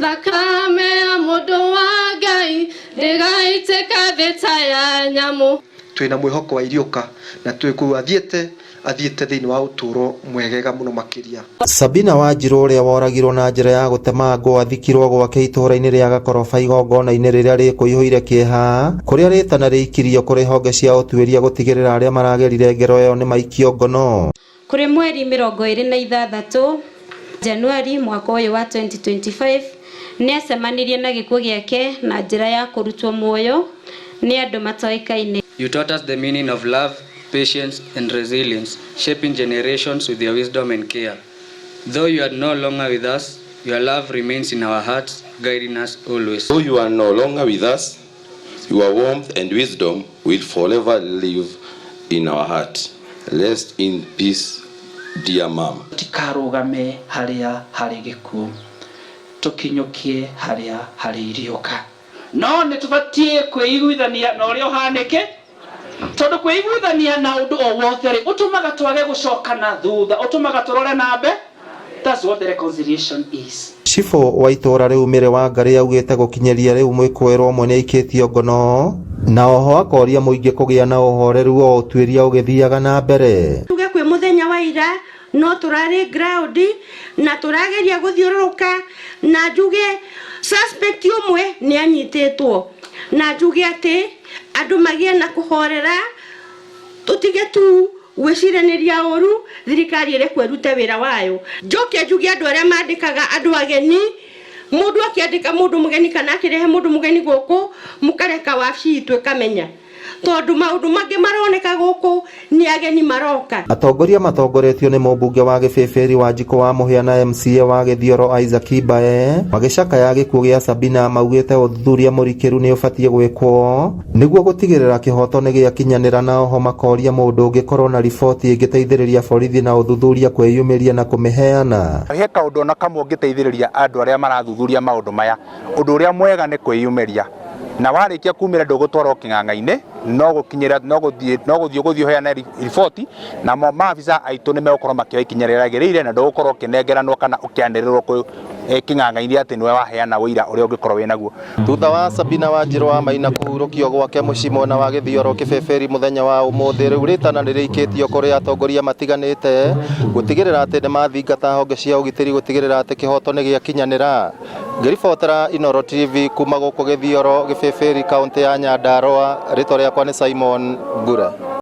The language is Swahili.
thakame ya mundu wa Ngai ndigaitĩka thĩta ya nyamũ. Twina mwĩhoko wa iriũka na twĩkuo athiĩte thĩinĩ wa ũtũũro mwegega mũno makĩria. Sabina Wanjiru ũrĩa woragirwo na njĩra ya gũtemangwo athikirwo gwake itũũra-inĩ rĩa Gakoroba igongona-inĩ rĩrĩa rĩkũihũire kĩeha kũrĩa rĩtana rĩikirio kũrĩ honge cia ũtuĩria gũtigĩrĩra arĩa maragerire ngero ĩyo nĩ maikio ngono. Kũrĩ mweri 26 Januari mwaka ũyũ wa 2025 nĩ acemanirie na gĩkuũ gĩake na njĩra ya kũrutwo muoyo nĩ andũ matoĩkaine. You taught us the meaning of love, patience and resilience, shaping generations with your wisdom and care. Though you are no longer with us, your love remains in our hearts, guiding us always. Though you are no longer with us, your warmth and wisdom will forever live in our heart. Rest in peace, dear mom. Tikarugame haria hari gĩkuũ, tukinyukie haria hari iriũka. No nĩ tũbatie kwĩiguithania na ũrĩa ũhanĩke, tondũ kwĩiguithania na ũndũ o wothe rĩ ũtũmaga twage gũcoka na thutha, ũtũmaga tũrore na mbe. That's what the reconciliation is. Cibũ wa itũũra rĩu Mĩrĩ Wangari augĩte gũkinyeria rĩu mwĩkũĩrwo ũmwe nĩ aikĩtio ngono na oho akoria mũingĩ kũgĩa na ũhoreru o ũtuĩria ũgĩthiaga na mbere. Tuge kwĩ mũthenya wa ira no tũrarĩ ground na tũrageria gũthiũrũrũka na njuge suspect ũmwe nĩ anyitĩtwo na njuge atĩ andũ magĩe na kũhorera tũtige tu gwĩciranĩria ũru thirikari ĩrĩ kwĩruta wĩra wayo. Njoke njuge andũ arĩa mandĩkaga andũ ageni, mũndũ akĩandĩka mũndũ mũgeni kana akĩrehe mũndũ mũgeni gũkũ mũkareka wabici itũ ĩkamenya, tondũ maũndũ mangĩ maroneka gũkũ nĩ ageni maroka. Atongoria matongoretio nĩ mũmbunge wa Gĩbĩbĩri Wanjikũ wa Mũhĩa na MCA wa Gĩthioro Isaac Mbae magĩcakaya gĩkuũ gĩa Sabina maugĩte ũthuthuria mũrikĩru nĩ ũbatiĩ gwĩkwo nĩguo gũtigĩrĩra kĩhoto nĩ gĩakinyanĩra, na oho makoria mũndũ ũngĩkorwo na riboti ĩngĩteithĩrĩria borithi na ũthuthuria kwĩyumĩria na kũmĩheana. He kaũndũ ona kamwe ũngĩteithĩrĩria andũ arĩa marathuthuria maũndũ maya. Ũndũ ũrĩa mwega nĩ kwĩyumĩria, na warĩkia kumĩra ndũgũtwarwo kĩng'ang'a-inĩ, no gũthiĩ heana riboti na maabitha aitũ nĩ megũkorwo makĩoya ikinya rĩrĩa rĩagĩrĩire, na ndũgũkorwo ũkĩnengeranwo kana ũkĩanĩrĩrwo kĩng'ang'a-inĩ atĩ nĩwe waheana ũira ũrĩa ũngĩkorwo wĩnaguo. Thutha wa Sabina Wanjiru wa Maina kũhurũkio gwake mũciĩ mwena wa Gĩthioro Gĩbĩbĩri mũthenya wa ũmũthĩ, rĩu rĩtana nĩrĩikĩtio kũrĩ atongoria matiganĩte gũtigĩrĩra atĩ nĩ mathingata honge cia ũgitĩri gũtigĩrĩra atĩ kĩhoto nĩ gĩakinyanĩra. Ngĩribotera Inooro TV kuma gũkũ Gĩthioro Gĩbĩbĩri kaũntĩ ya Nyandarũa, rĩtwa rĩakwa nĩ Simon Ngure.